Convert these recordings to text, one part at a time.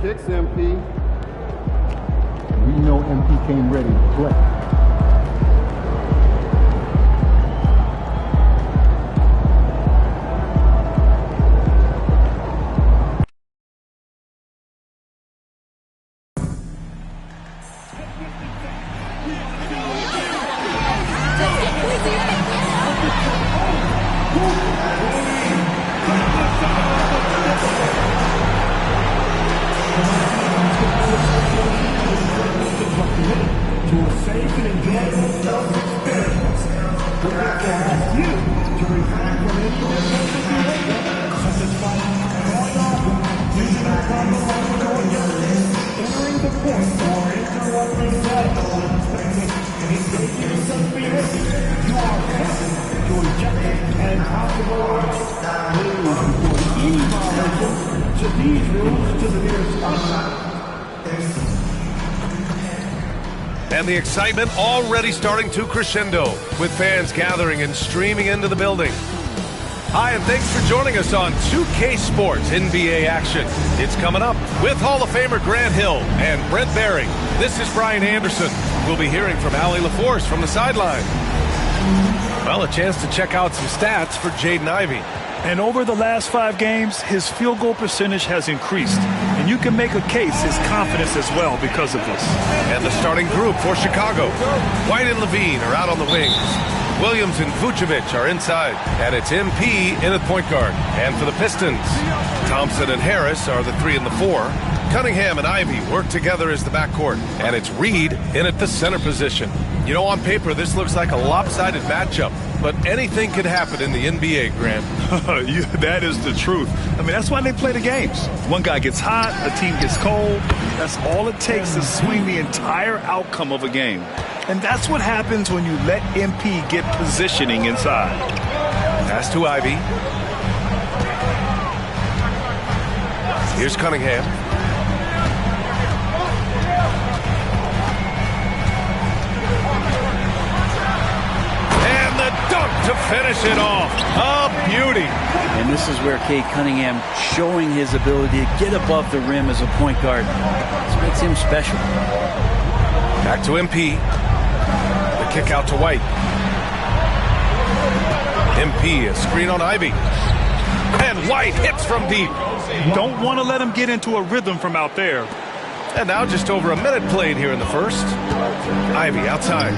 6, MP. We know MP came ready to play. And the excitement already starting to crescendo with fans gathering and streaming into the building. Hi, and thanks for joining us on 2K Sports NBA action. It's coming up with Hall of Famer Grant Hill and Brent Barry. This is Brian Anderson. We'll be hearing from Allie LaForce from the sideline. Well, a chance to check out some stats for Jaden Ivey. And over the last 5 games, his field goal percentage has increased. And you can make a case his confidence as well because of this. And the starting group for Chicago. White and Levine are out on the wings. Williams and Vucevic are inside. And it's MP in at point guard. And for the Pistons, Thompson and Harris are the 3 and the 4. Cunningham and Ivey work together as the backcourt. And it's Reed in at the center position. You know, on paper, this looks like a lopsided matchup. But anything could happen in the NBA, Grant. That is the truth. I mean, that's why they play the games. One guy gets hot, a team gets cold. That's all it takes to swing the entire outcome of a game. And that's what happens when you let MP get positioning inside. Pass to Ivey. Here's Cunningham. To finish it off. A beauty. And this is where Cade Cunningham showing his ability to get above the rim as a point guard. This makes him special. Back to MP. The kick out to White. MP, a screen on Ivey. And White hits from deep. Don't want to let him get into a rhythm from out there. And now just over a minute played here in the first. Ivey outside.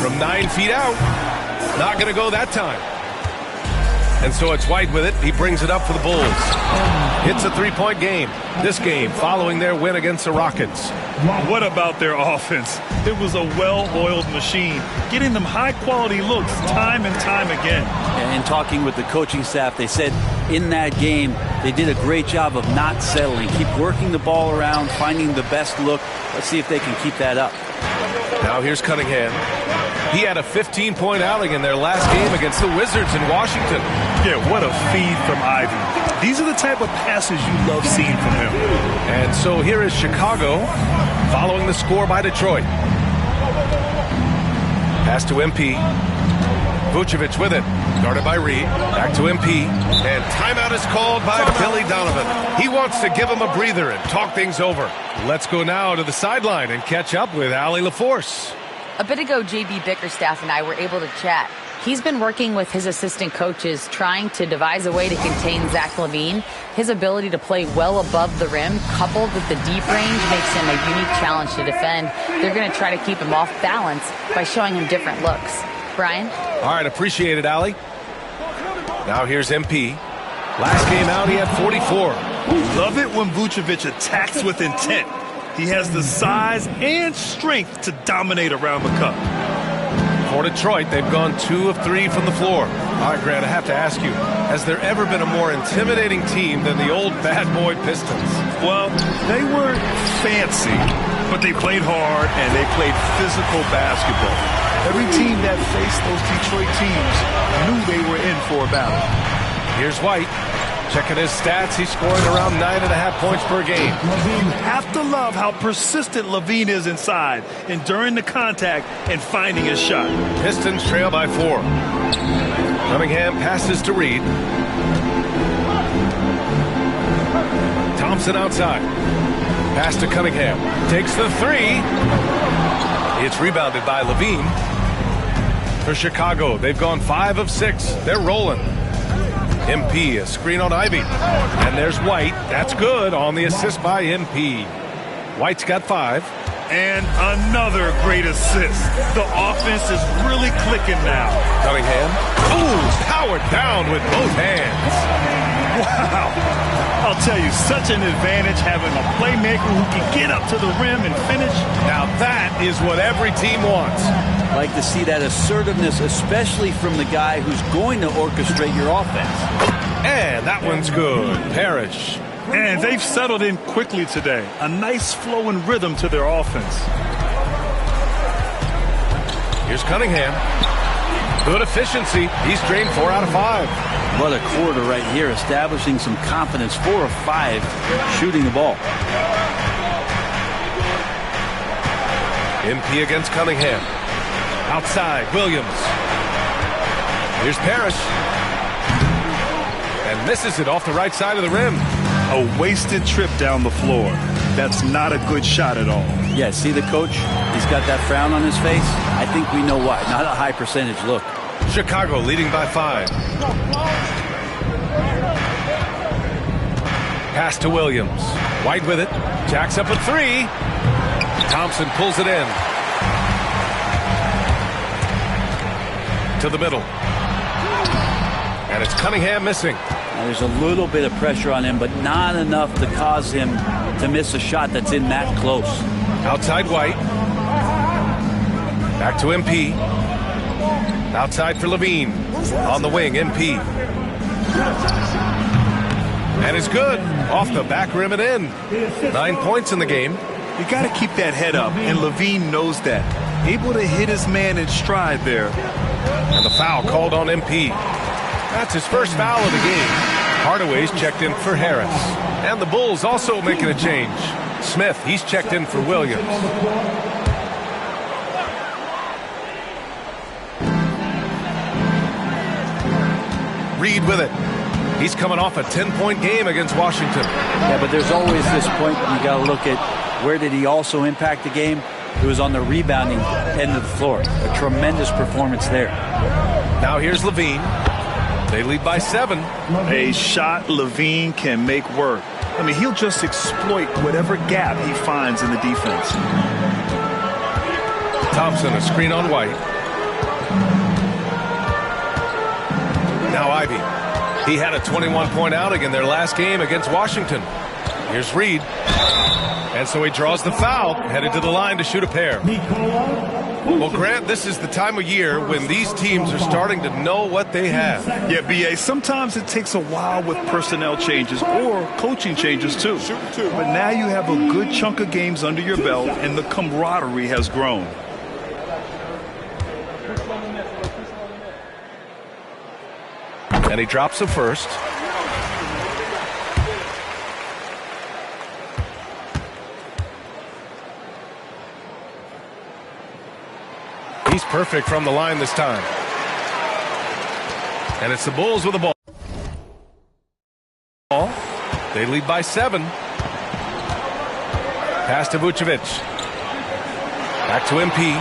From 9 feet out. Not going to go that time. And so it's White with it. He brings it up for the Bulls. It's a 3-point game. This game following their win against the Rockets. What about their offense? It was a well-oiled machine, getting them high-quality looks time and time again. And talking with the coaching staff, they said in that game they did a great job of not settling. Keep working the ball around, finding the best look. Let's see if they can keep that up. Now here's Cunningham. He had a 15-point outing in their last game against the Wizards in Washington. Yeah, what a feed from Ivey. These are the type of passes you love seeing from him. And so here is Chicago following the score by Detroit. Pass to MP. Vucevic with it. Guarded by Reed. Back to MP. And timeout is called by Billy Donovan. He wants to give him a breather and talk things over. Let's go now to the sideline and catch up with Allie LaForce. A bit ago, J.B. Bickerstaff and I were able to chat. He's been working with his assistant coaches trying to devise a way to contain Zach LaVine. His ability to play well above the rim, coupled with the deep range, makes him a unique challenge to defend. They're going to try to keep him off balance by showing him different looks. Brian? All right, appreciate it, Allie. Now here's MP. Last game out, he had 44. Love it when Vucevic attacks with intent. He has the size and strength to dominate around the cup. For Detroit, they've gone 2 of 3 from the floor. All right, Grant, I have to ask you, has there ever been a more intimidating team than the old bad boy Pistons? Well, they weren't fancy, but they played hard and they played physical basketball. Every team that faced those Detroit teams knew they were in for a battle. Here's White. Checking his stats, he's scoring around 9.5 points per game. You have to love how persistent LaVine is inside, enduring the contact and finding his shot. Pistons trail by 4. Cunningham passes to Reed. Thompson outside. Pass to Cunningham. Takes the three. It's rebounded by Levine. For Chicago, they've gone 5 of 6. They're rolling. MP, a screen on Ivy. And there's White. That's good on the assist by MP. White's got 5. And another great assist. The offense is really clicking now. Cunningham. Ooh, powered down with both hands. Wow. I'll tell you, such an advantage having a playmaker who can get up to the rim and finish. Now that is what every team wants. Like to see that assertiveness, especially from the guy who's going to orchestrate your offense. And that one's good. Parrish. And they've settled in quickly today. A nice flow and rhythm to their offense. Here's Cunningham. Good efficiency. He's drained 4 out of 5. What a quarter right here, establishing some confidence. 4 of 5 shooting the ball. MP against Cunningham. Outside, Williams. Here's Parrish. And misses it off the right side of the rim. A wasted trip down the floor. That's not a good shot at all. Yeah, see the coach? He's got that frown on his face. I think we know why. Not a high percentage look. Chicago leading by 5. Pass to Williams. White with it. Jacks up a 3. Thompson pulls it in. To the middle. And it's Cunningham missing. Now, there's a little bit of pressure on him, but not enough to cause him to miss a shot that's in that close. Outside White. Back to MP. Outside for Levine. On the wing, MP. And it's good. Off the back rim and in. 9 points in the game. You got to keep that head up, and Levine knows that. Able to hit his man in stride there. And the foul called on MP. That's his first foul of the game. Hardaway's checked in for Harris. And the Bulls also making a change. Smith, he's checked in for Williams. Reed with it. He's coming off a 10-point game against Washington. Yeah, but there's always this point you got to look at where did he also impact the game? It was on the rebounding end of the floor. A tremendous performance there. Now here's Levine. They lead by 7. A shot Levine can make work. I mean, he'll just exploit whatever gap he finds in the defense. Thompson, a screen on White. Now Ivy. He had a 21-point outing in their last game against Washington. Here's Reed. And so he draws the foul, headed to the line to shoot a pair. Well, Grant, this is the time of year when these teams are starting to know what they have. Yeah, B.A., sometimes it takes a while with personnel changes or coaching changes, too. But now you have a good chunk of games under your belt, and the camaraderie has grown. And he drops the first. He's perfect from the line this time. And it's the Bulls with the ball. They lead by 7. Pass to Vucevic. Back to MP.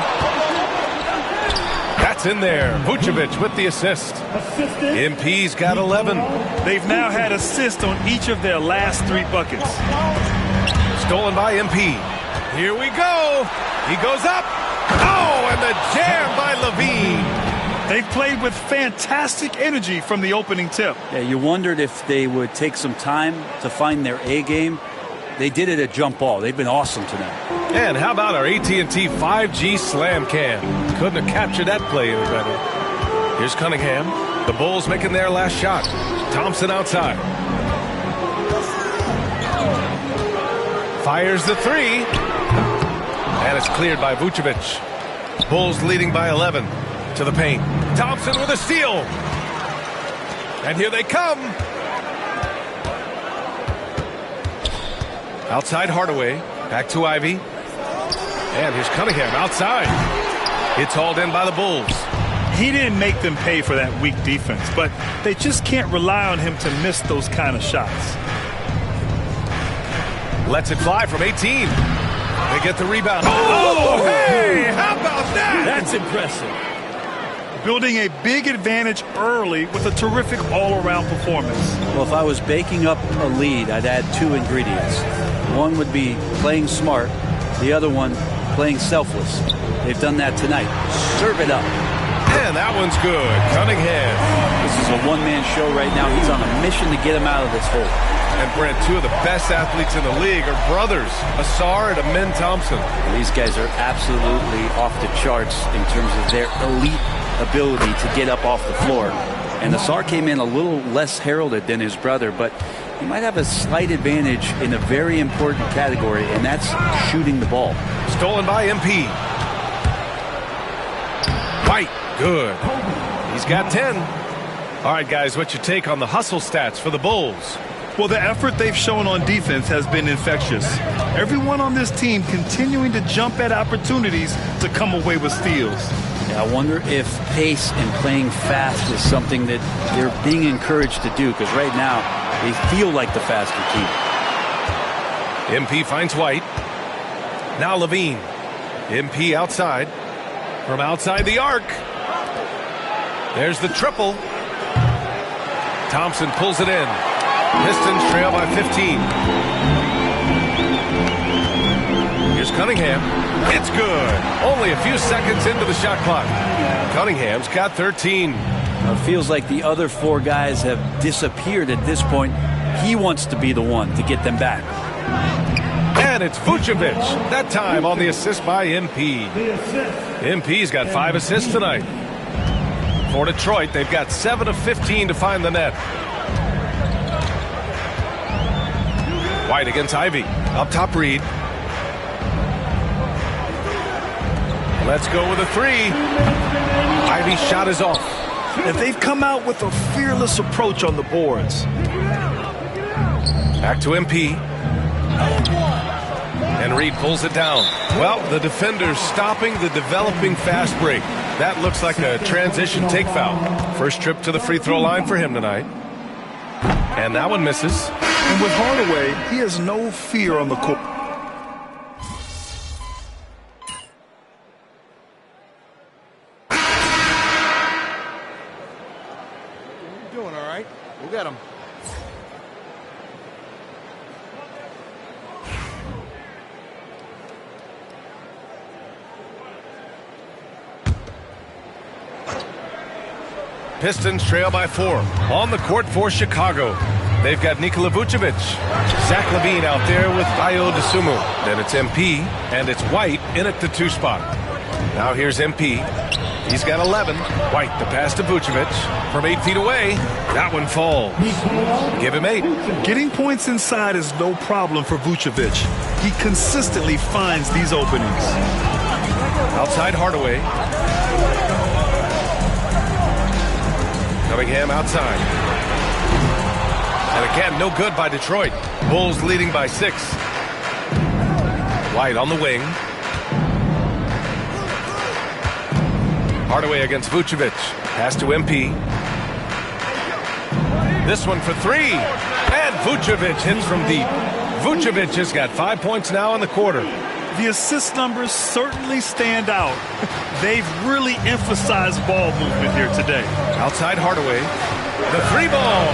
That's in there. Vucevic with the assist. MP's got 11. They've now had assists on each of their last 3 buckets. Stolen by MP. Here we go. He goes up. Oh, and the jam by Levine. They've played with fantastic energy from the opening tip. Yeah, you wondered if they would take some time to find their A game. They did it at jump ball. They've been awesome tonight. And how about our AT&T 5G Slam Cam? Couldn't have captured that play any better. Here's Cunningham. The Bulls making their last shot. Thompson outside. Fires the 3. And it's cleared by Vucevic. Bulls leading by 11 to the paint. Thompson with a steal. And here they come. Outside Hardaway. Back to Ivy. And here's Cunningham outside. It's hauled in by the Bulls. he didn't make them pay for that weak defense, but they just can't rely on him to miss those kind of shots. Lets it fly from 18. They get the rebound. Oh, hey, how about that? That's impressive. Building a big advantage early with a terrific all-around performance. Well, if I was baking up a lead, I'd add 2 ingredients. One would be playing smart. The other one, playing selfless. They've done that tonight. Serve it up. And that one's good. Cunningham. This is a one-man show right now. He's on a mission to get him out of this hole. And Brent, 2 of the best athletes in the league are brothers, Ausar and Amin Thompson. These guys are absolutely off the charts in terms of their elite ability to get up off the floor. And Ausar came in a little less heralded than his brother, but he might have a slight advantage in a very important category, and that's shooting the ball. Stolen by MP. White, good. He's got 10. All right, guys, what's your take on the hustle stats for the Bulls? Well, the effort they've shown on defense has been infectious. Everyone on this team continuing to jump at opportunities to come away with steals. Yeah, I wonder if pace and playing fast is something that they're being encouraged to do, because right now they feel like the faster team. MP finds White. Now Levine. MP outside. From outside the arc. There's the triple. Thompson pulls it in. Pistons trail by 15. Here's Cunningham. It's good. Only a few seconds into the shot clock. Cunningham's got 13. It feels like the other 4 guys have disappeared at this point. He wants to be the one to get them back. And it's Vucevic. That time on the assist by MP. MP's got 5 assists tonight. For Detroit, they've got 7 of 15 to find the net. White against Ivy. Up top, Reed. Let's go with a 3. Ivy's shot is off. And they've come out with a fearless approach on the boards. Back to MP. And Reed pulls it down. Well, the defender's stopping the developing fast break. That looks like a transition take foul. First trip to the free throw line for him tonight. And that one misses. And with Hardaway, he has no fear on the court. You're doing all right. We'll get him. Pistons trail by 4. On the court for Chicago. They've got Nikola Vucevic. Zach LaVine out there with Ayo Dosunmu. Then it's MP, and it's White in at the 2 spot. Now here's MP. He's got 11. White, the pass to Vucevic. From 8 feet away, that one falls. Give him 8. Getting points inside is no problem for Vucevic. He consistently finds these openings. Outside Hardaway. Cunningham outside. And again, no good by Detroit. Bulls leading by 6. White on the wing. Hardaway against Vucevic. Pass to MP. This one for 3. And Vucevic hits from deep. Vucevic has got 5 points now in the quarter. The assist numbers certainly stand out. They've really emphasized ball movement here today. Outside Hardaway. The 3 ball.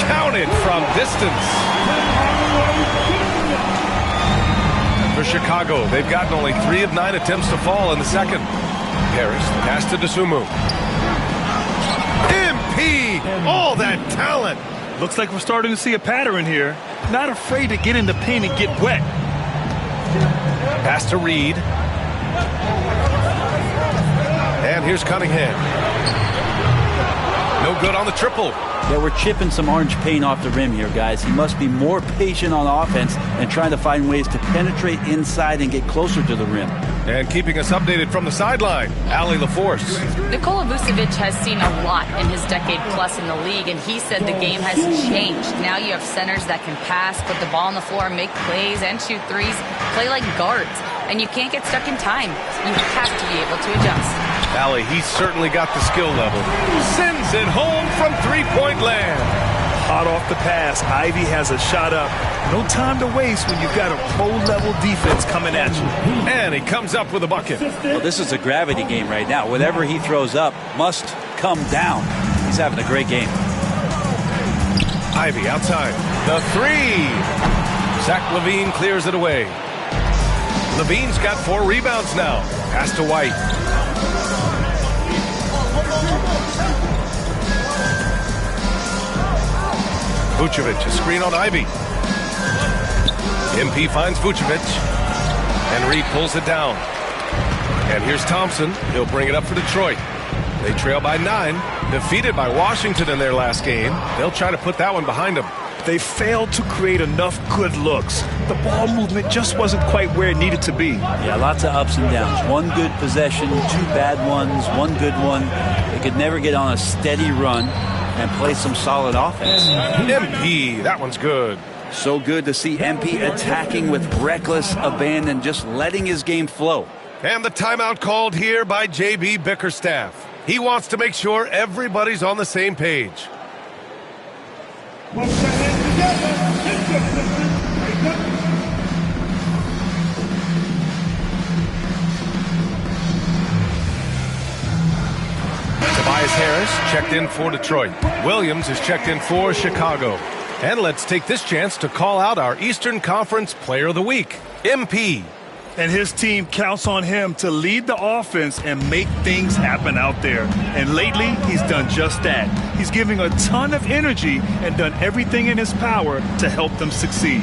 Counted from distance. For Chicago, they've gotten only 3 of 9 attempts to fall in the second. Harris, pass to Dosunmu. MP! All that talent! Looks like we're starting to see a pattern here. Not afraid to get in the paint and get wet. Pass to Reed. And here's Cunningham. No good on the triple. Yeah, we're chipping some orange paint off the rim here, guys. He must be more patient on offense and trying to find ways to penetrate inside and get closer to the rim. And keeping us updated from the sideline, Allie LaForce. Nikola Vucevic has seen a lot in his decade plus in the league, and he said the game has changed. Now you have centers that can pass, put the ball on the floor, make plays, and shoot threes, play like guards. And you can't get stuck in time. You have to be able to adjust. Allie, he's certainly got the skill level. Sends it home from three-point land. Hot off the pass, Ivy has a shot up. No time to waste when you've got a pro-level defense coming at you. And he comes up with a bucket. Well, this is a gravity game right now. Whatever he throws up must come down. He's having a great game. Ivy outside. The three. Zach LaVine clears it away. LaVine's got 4 rebounds now. Pass to White. Vucevic, a screen on Ivy. MP finds Vucevic. And Reed pulls it down. And here's Thompson. He'll bring it up for Detroit. They trail by 9. Defeated by Washington in their last game. They'll try to put that one behind them. They failed to create enough good looks. The ball movement just wasn't quite where it needed to be. Yeah, lots of ups and downs. One good possession, 2 bad ones, 1 good one. They could never get on a steady run and play some solid offense. MP, that one's good. So good to see MP attacking with reckless abandon, just letting his game flow. And the timeout called here by J.B. Bickerstaff. He wants to make sure everybody's on the same page. Tobias Harris checked in for Detroit. Williams is checked in for Chicago. And let's take this chance to call out our Eastern Conference Player of the Week, MP. And his team counts on him to lead the offense and make things happen out there. And lately, he's done just that. He's giving a ton of energy and done everything in his power to help them succeed.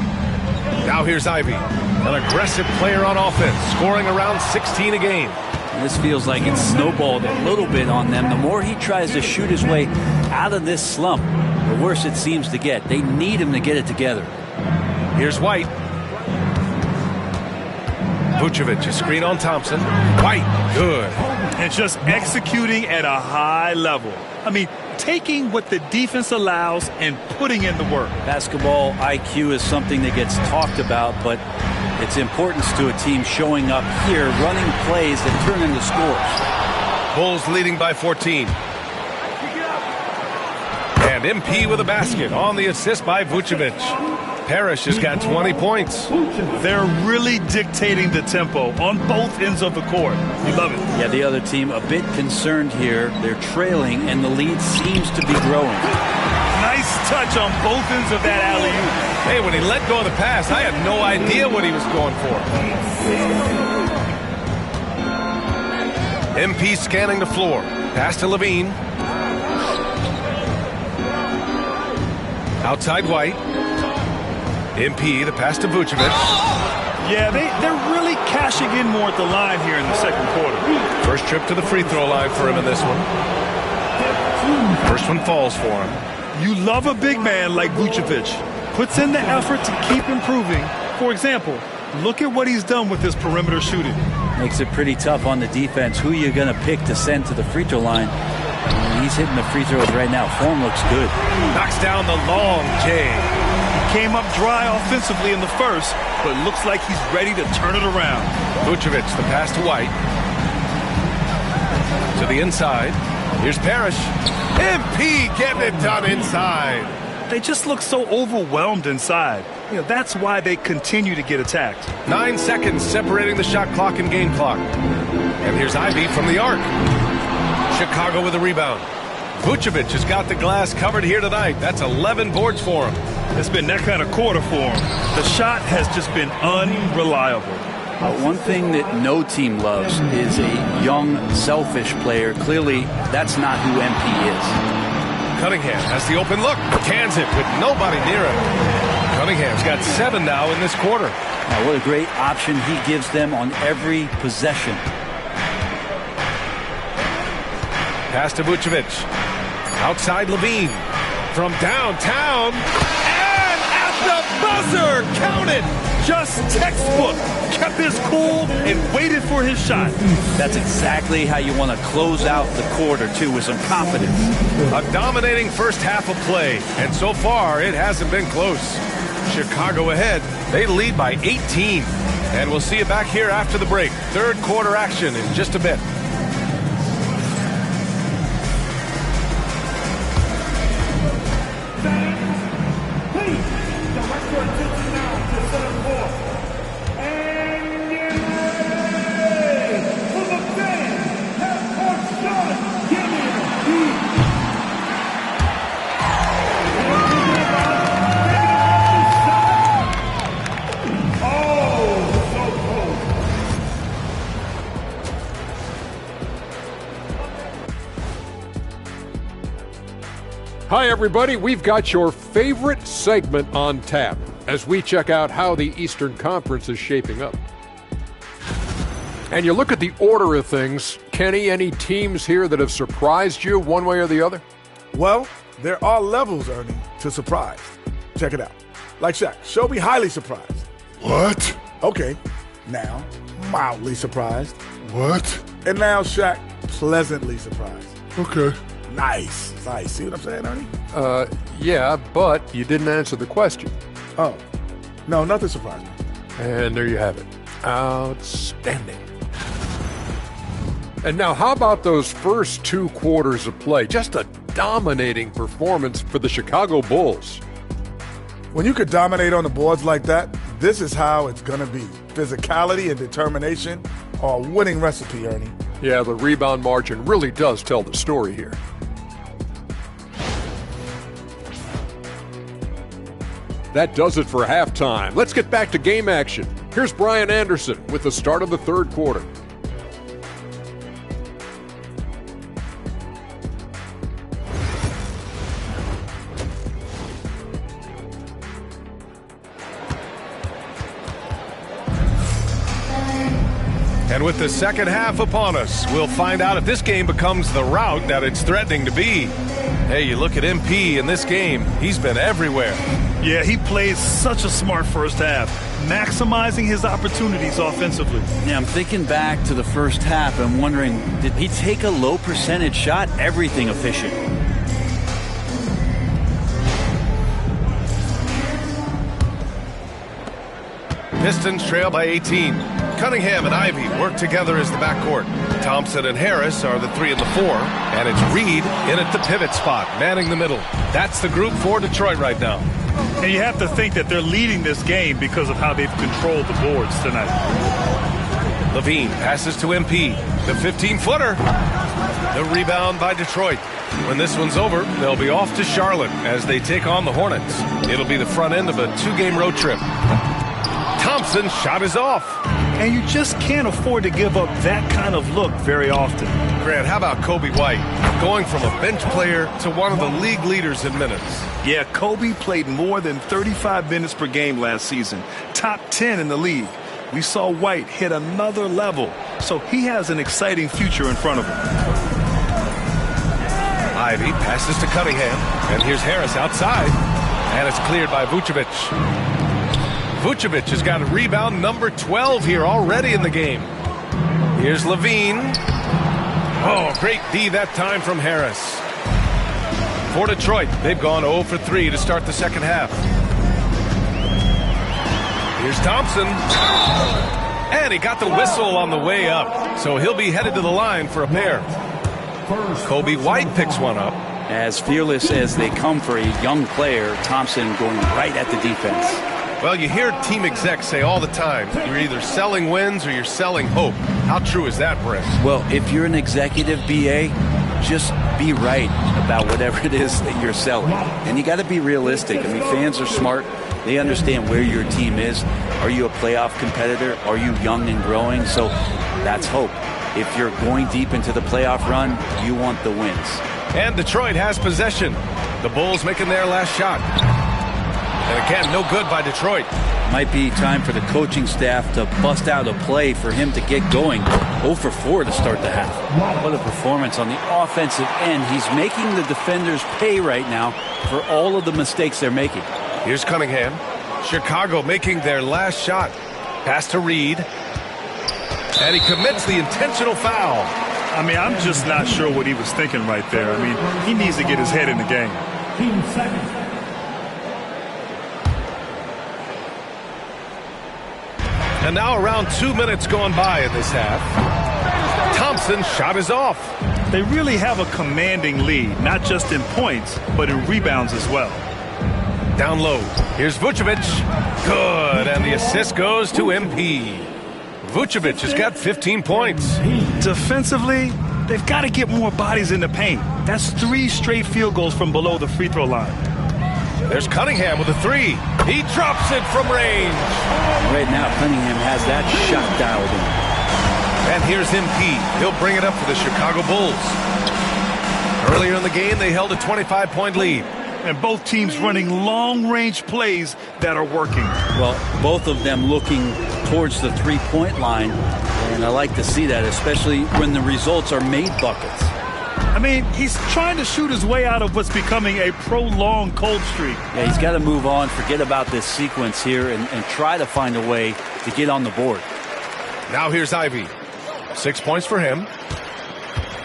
Now here's Ivy, an aggressive player on offense, scoring around 16 a game. This feels like it's snowballed a little bit on them. The more he tries to shoot his way out of this slump, the worse it seems to get. They need him to get it together. Here's White. Vucevic, a screen on Thompson. White, good. And just executing at a high level. I mean, taking what the defense allows and putting in the work. Basketball IQ is something that gets talked about, but its importance to a team showing up here, running plays that turn into scores. Bulls leading by 14. And MP with a basket on the assist by Vucevic. Parrish has got 20 points. They're really dictating the tempo on both ends of the court. You love it. Yeah, the other team a bit concerned here. They're trailing, and the lead seems to be growing. Nice touch on both ends of that alley-oop. Hey, when he let go of the pass, I had no idea what he was going for. MP scanning the floor. Pass to LaVine. Outside White. MP, the pass to Vucevic. Yeah, they're really cashing in more at the line here in the second quarter. First trip to the free throw line for him in this one. First one falls for him. You love a big man like Vucevic. Puts in the effort to keep improving. For example, look at what he's done with his perimeter shooting. Makes it pretty tough on the defense. Who are you going to pick to send to the free throw line? He's hitting the free throws right now. Form looks good. Knocks down the long J. Came up dry offensively in the first, but looks like he's ready to turn it around. Vucevic, the pass to White. To the inside. Here's Parrish. MP getting it done inside. They just look so overwhelmed inside. You know, that's why they continue to get attacked. 9 seconds separating the shot clock and game clock. And here's Ivy from the arc. Chicago with a rebound. Vucevic has got the glass covered here tonight. That's 11 boards for him. It's been that kind of quarter for him. The shot has just been unreliable. One thing that no team loves is a young, selfish player. Clearly, that's not who MP is. Cunningham has the open look. Cans it with nobody near him. Cunningham's got 7 now in this quarter. Now, what a great option he gives them on every possession. Pass to Vucevic. Outside LaVine. From downtown. And at the buzzer. Count it. Just textbook. Kept his cool and waited for his shot. That's exactly how you want to close out the quarter, too, with some confidence. A dominating first half of play. And so far, it hasn't been close. Chicago ahead. They lead by 18. And we'll see you back here after the break. Third quarter action in just a bit. Hi, everybody. We've got your favorite segment on tap as we check out how the Eastern Conference is shaping up. And you look at the order of things. Kenny, any teams here that have surprised you one way or the other? Well, there are levels, Ernie, to surprise. Check it out. Like Shaq, show me highly surprised. What? Okay, now mildly surprised. What? And now Shaq, pleasantly surprised. Okay. Nice. See what I'm saying, Ernie? Yeah, but you didn't answer the question. Oh, no, nothing surprised me. And there you have it. Outstanding. And now, how about those first 2 quarters of play? Just a dominating performance for the Chicago Bulls. When you could dominate on the boards like that, this is how it's going to be. Physicality and determination are a winning recipe, Ernie. Yeah, the rebound margin really does tell the story here. That does it for halftime. Let's get back to game action. Here's Brian Anderson with the start of the third quarter. And with the second half upon us, we'll find out if this game becomes the rout that it's threatening to be. Hey, you look at MP in this game, he's been everywhere. Yeah, he plays such a smart first half, maximizing his opportunities offensively. Yeah, I'm thinking back to the first half and wondering, did he take a low percentage shot? Everything efficient. Pistons trail by 18. Cunningham and Ivy work together as the backcourt. Thompson and Harris are the 3 and the 4. And it's Reed in at the pivot spot, manning the middle. That's the group for Detroit right now. And you have to think that they're leading this game because of how they've controlled the boards tonight. Levine passes to MP. The 15-footer. The rebound by Detroit. When this one's over, they'll be off to Charlotte as they take on the Hornets. It'll be the front end of a 2-game road trip. Thompson's shot is off. And you just can't afford to give up that kind of look very often. Grant, how about Kobe White? Going from a bench player to one of the league leaders in minutes. Yeah, Kobe played more than 35 minutes per game last season. Top 10 in the league. We saw White hit another level, so he has an exciting future in front of him. Ivy passes to Cunningham, and here's Harris outside, and it's cleared by Vucevic. Vucevic has got a rebound number 12 here already in the game. Here's Levine. Oh, great D that time from Harris. For Detroit, they've gone 0 for 3 to start the second half. Here's Thompson. And he got the whistle on the way up, so he'll be headed to the line for a pair. Kobe White picks one up. As fearless as they come for a young player, Thompson going right at the defense. Well, you hear team execs say all the time, you're either selling wins or you're selling hope. How true is that, Brent? Well, if you're an executive BA, just be right about whatever it is that you're selling. And you got to be realistic. I mean, fans are smart. They understand where your team is. Are you a playoff competitor? Are you young and growing? So that's hope. If you're going deep into the playoff run, you want the wins. And Detroit has possession. The Bulls making their last shot. And again, no good by Detroit. Might be time for the coaching staff to bust out a play for him to get going. 0 for 4 to start the half. What a performance on the offensive end. He's making the defenders pay right now for all of the mistakes they're making. Here's Cunningham. Chicago making their last shot. Pass to Reed. And he commits the intentional foul. I mean, I'm just not sure what he was thinking right there. I mean, he needs to get his head in the game. And now around 2 minutes gone by in this half. Thompson's shot is off. They really have a commanding lead, not just in points, but in rebounds as well. Down low. Here's Vucevic. Good. And the assist goes to MP. Vucevic has got 15 points. Defensively, they've got to get more bodies in the paint. That's 3 straight field goals from below the free throw line. There's Cunningham with a 3. He drops it from range. Right now, Cunningham has that shot dialed in. And here's MP. He'll bring it up for the Chicago Bulls. Earlier in the game, they held a 25-point lead. And both teams running long-range plays that are working. Well, both of them looking towards the three-point line, and I like to see that, especially when the results are made buckets. I mean, he's trying to shoot his way out of what's becoming a prolonged cold streak. Yeah, he's got to move on, forget about this sequence here, and try to find a way to get on the board. Now here's Ivey. 6 points for him.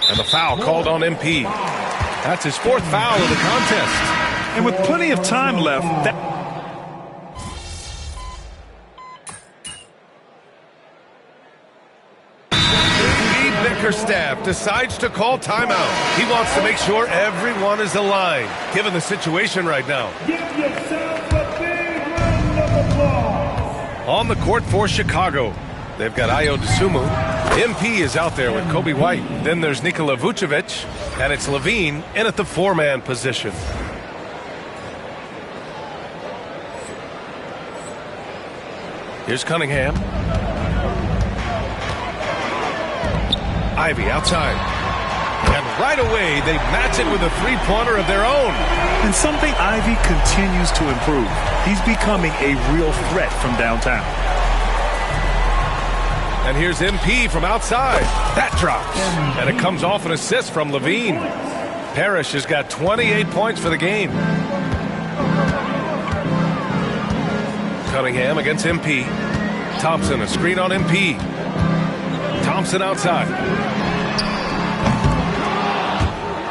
And the foul called on MP. That's his 4th foul of the contest. And with plenty of time left, Steve Bickerstaff decides to call timeout. He wants to make sure everyone is aligned, given the situation right now. Give yourself a big round of applause. On the court for Chicago, they've got Ayo Dosunmu. MP is out there with Kobe White. Then there's Nikola Vucevic, and it's Levine in at the 4-man position. Here's Cunningham. Ivey outside. And right away, they match it with a three-pointer of their own. and something Ivey continues to improve. He's becoming a real threat from downtown. And here's MP from outside. That drops. And it comes off an assist from Levine. Parrish has got 28 points for the game. Cunningham against MP. Thompson, a screen on MP. Thompson outside.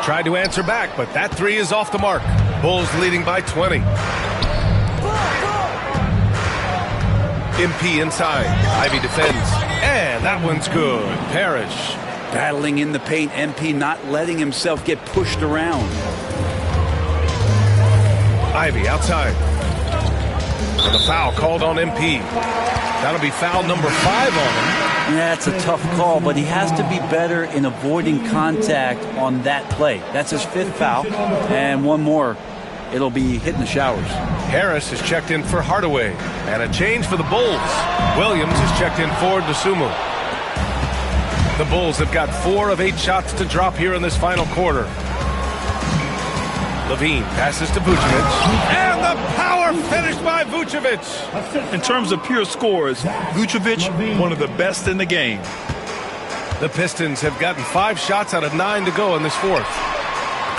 Tried to answer back, but that three is off the mark. Bulls leading by 20. MP inside. Ivey defends. And that one's good. Parrish. Battling in the paint. MP not letting himself get pushed around. Ivey outside. And a foul called on MP. That'll be foul number 5 on him. Yeah, it's a tough call, but he has to be better in avoiding contact on that play. That's his 5th foul. And one more. It'll be hitting the showers. Harris is checked in for Hardaway. And a change for the Bulls. Williams is checked in for Dosunmu. The Bulls have got 4 of 8 shots to drop here in this final quarter. Levine passes to Vucevic. And the power finish by Vucevic. In terms of pure scores, Vucevic, one of the best in the game. The Pistons have gotten 5 shots out of 9 to go in this 4th.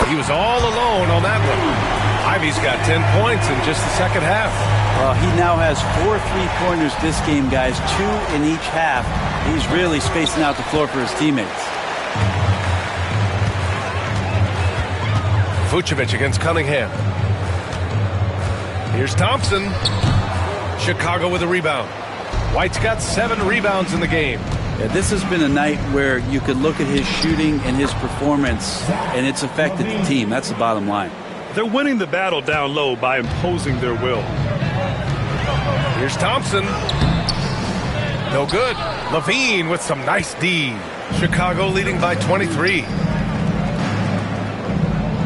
He was all alone on that one. Ivey's got 10 points in just the second half. He now has 4 3-pointers this game, guys, 2 in each half. He's really spacing out the floor for his teammates. Vucevic against Cunningham. Here's Thompson. Chicago with a rebound. White's got 7 rebounds in the game. Yeah, this has been a night where you could look at his shooting and his performance, and it's affected the team. That's the bottom line. They're winning the battle down low by imposing their will. Here's Thompson. No good. Levine with some nice D. Chicago leading by 23.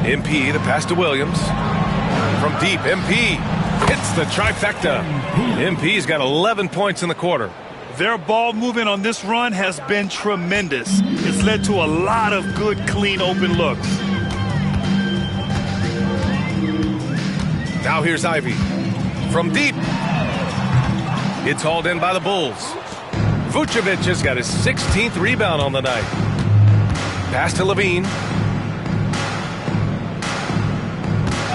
MP, the pass to Williams. From deep, MP hits the trifecta. MP's got 11 points in the quarter. Their ball movement on this run has been tremendous. It's led to a lot of good, clean, open looks. Now here's Ivey. From deep. It's hauled in by the Bulls. Vucevic has got his 16th rebound on the night. Pass to Levine.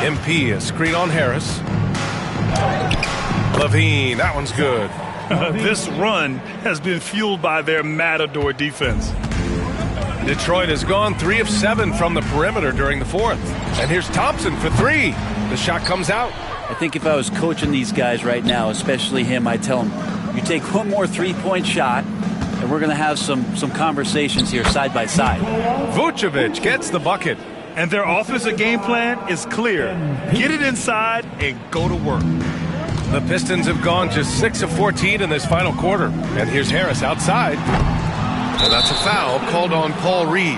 MP, a screen on Harris. Levine, that one's good. This run has been fueled by their Matador defense. Detroit has gone 3 of 7 from the perimeter during the 4th. And here's Thompson for 3. The shot comes out. I think if I was coaching these guys right now, especially him, I'd tell him, you take one more 3-point shot, and we're going to have some conversations here side by side. Vucevic gets the bucket. And their offensive game plan is clear. Get it inside and go to work. The Pistons have gone just 6 of 14 in this final quarter. And here's Harris outside. And that's a foul called on Paul Reed.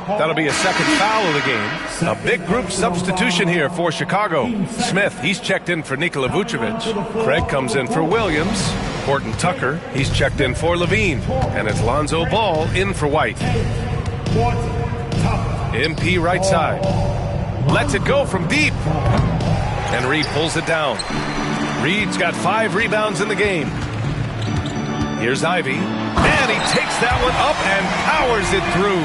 That'll be a 2nd foul of the game. A big group substitution here for Chicago. Smith, he's checked in for Nikola Vucevic. Craig comes in for Williams. Horton Tucker, he's checked in for Levine. And it's Lonzo Ball in for White. MP right side. Lets it go from deep. And Reed pulls it down. Reed's got 5 rebounds in the game. Here's Ivey. And he takes that one up and powers it through.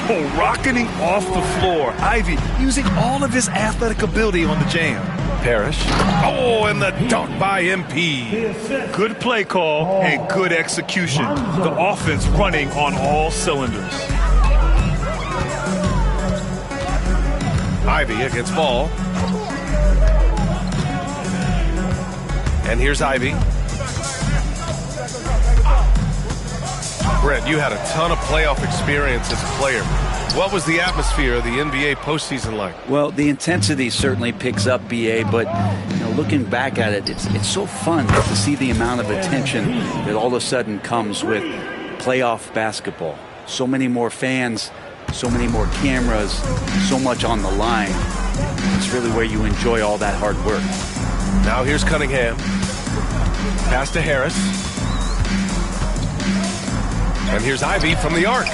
Oh, rocketing off the floor. Ivey using all of his athletic ability on the jam. Parrish. Oh, and the dunk by MP. Good play call and good execution. The offense running on all cylinders. Ivey against Ball. And here's Ivey. Brent, you had a ton of playoff experience as a player. What was the atmosphere of the NBA postseason like? Well, the intensity certainly picks up, BA, but looking back at it, it's so fun to see the amount of attention that all of a sudden comes with playoff basketball. So many more fans, so many more cameras, so much on the line. It's really where you enjoy all that hard work. Now here's Cunningham. Pass to Harris. And here's Ivey from the arc.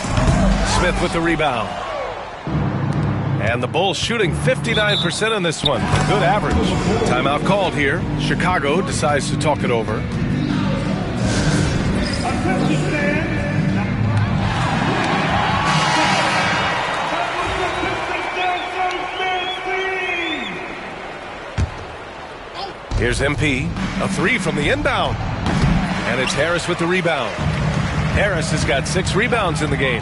Smith with the rebound. And the Bulls shooting 59% in this one. Good average. Timeout called here. Chicago decides to talk it over. Here's MP. A 3 from the inbound. And it's Harris with the rebound. Harris has got 6 rebounds in the game.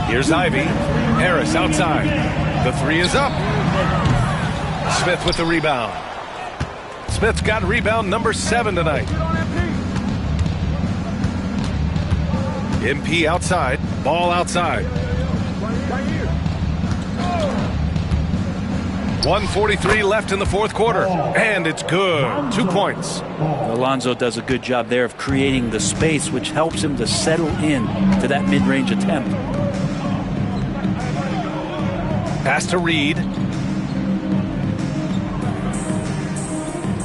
Here's Ivey. Harris outside. The 3 is up. Smith with the rebound. Smith's got rebound number 7 tonight. MP outside. Ball outside. 1:43 left in the fourth quarter. And it's good. 2 points. Alonzo does a good job there of creating the space, which helps him to settle in to that mid-range attempt. Pass to Reed.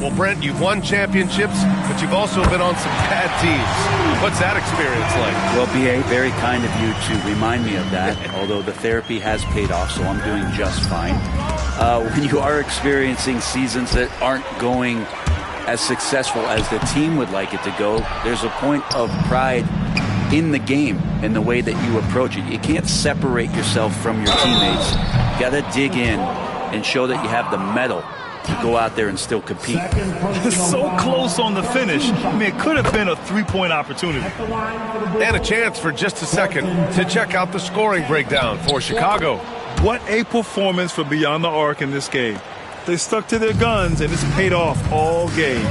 Well, Brent, you've won championships, but you've also been on some bad teams. What's that experience like? Well, BA, very kind of you to remind me of that, although the therapy has paid off, so I'm doing just fine. When you are experiencing seasons that aren't going as successful as the team would like it to go, there's a point of pride in the game and the way that you approach it. You can't separate yourself from your teammates. You got to dig in and show that you have the mettle to go out there and still compete. So close on the finish. I mean, it could have been a 3-point opportunity. And a chance for just a second to check out the scoring breakdown for Chicago. What a performance for Beyond the Arc in this game. They stuck to their guns, and it's paid off all game.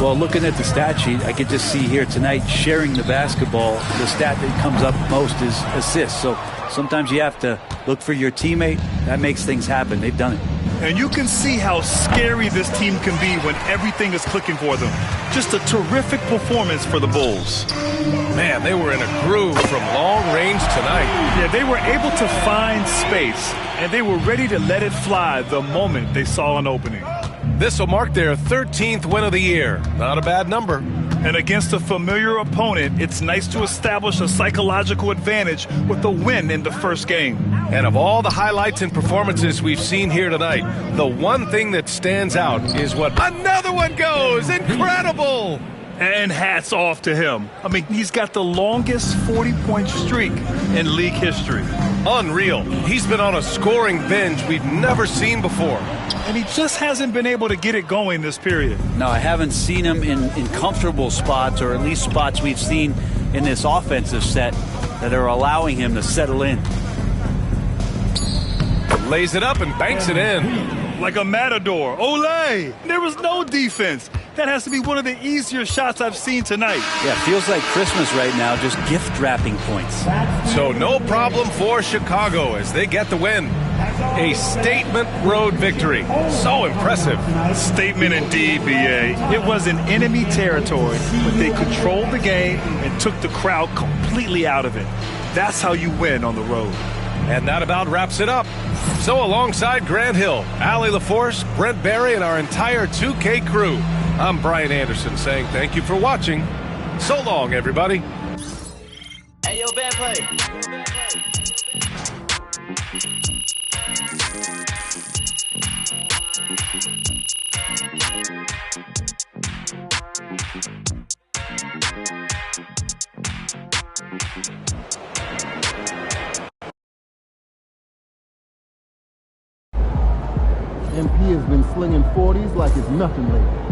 Well, looking at the stat sheet, I could just see here tonight sharing the basketball. The stat that comes up most is assists. So sometimes you have to look for your teammate. That makes things happen. They've done it. And you can see how scary this team can be when everything is clicking for them. Just a terrific performance for the Bulls. Man, they were in a groove from long range tonight. Yeah, they were able to find space, and they were ready to let it fly the moment they saw an opening. This will mark their 13th win of the year. Not a bad number. And against a familiar opponent, it's nice to establish a psychological advantage with a win in the first game. And of all the highlights and performances we've seen here tonight, the one thing that stands out is what another one goes. Incredible! And hats off to him. I mean, he's got the longest 40-point streak in league history. Unreal. He's been on a scoring binge we've never seen before. And he just hasn't been able to get it going this period. No, I haven't seen him in comfortable spots, or at least spots we've seen in this offensive set that are allowing him to settle in. Lays it up and banks it in. Like a matador. Olay! There was no defense. That has to be one of the easier shots I've seen tonight. Yeah, feels like Christmas right now, just gift wrapping points. So no problem for Chicago as they get the win. A statement road victory. So impressive. Statement indeed, BA. It was in enemy territory, but they controlled the game and took the crowd completely out of it. That's how you win on the road. And that about wraps it up. So alongside Grant Hill, Allie LaForce, Brent Barry, and our entire 2K crew, I'm Brian Anderson saying thank you for watching. So long, everybody. Hey, yo, bad play. MP has been slinging 40s like it's nothing lately.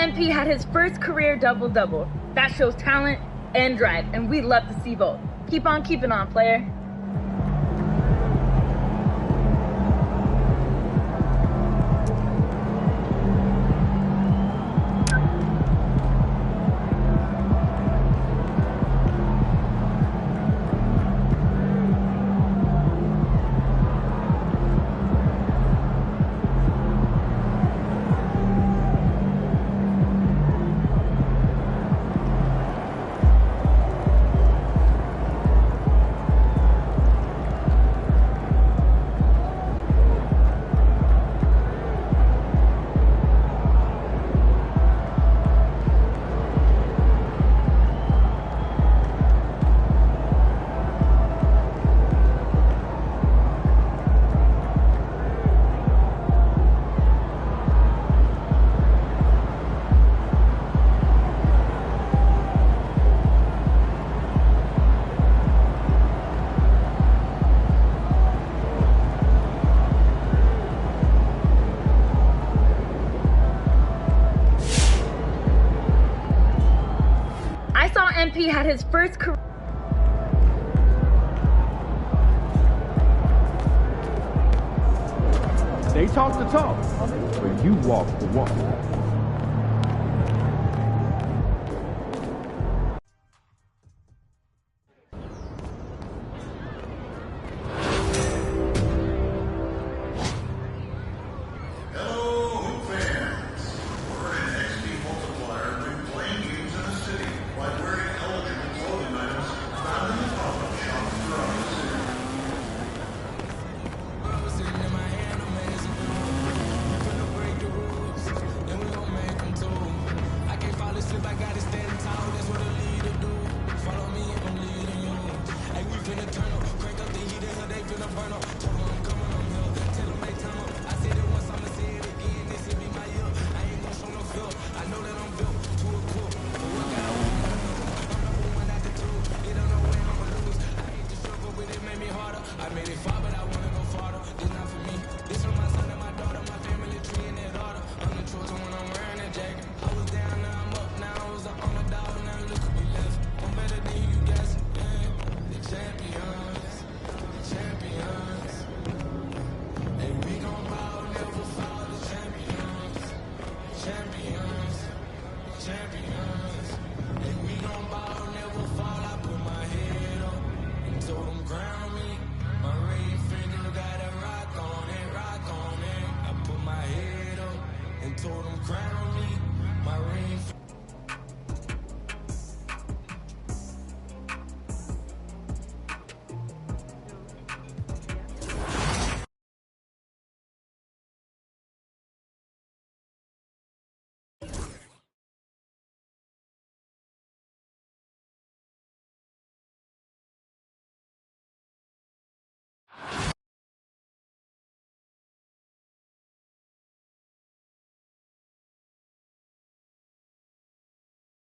MP had his first career double-double. That shows talent and drive, and we love to see both. Keep on keeping on, player. MP had his first career. They talk the talk, but you walk the walk.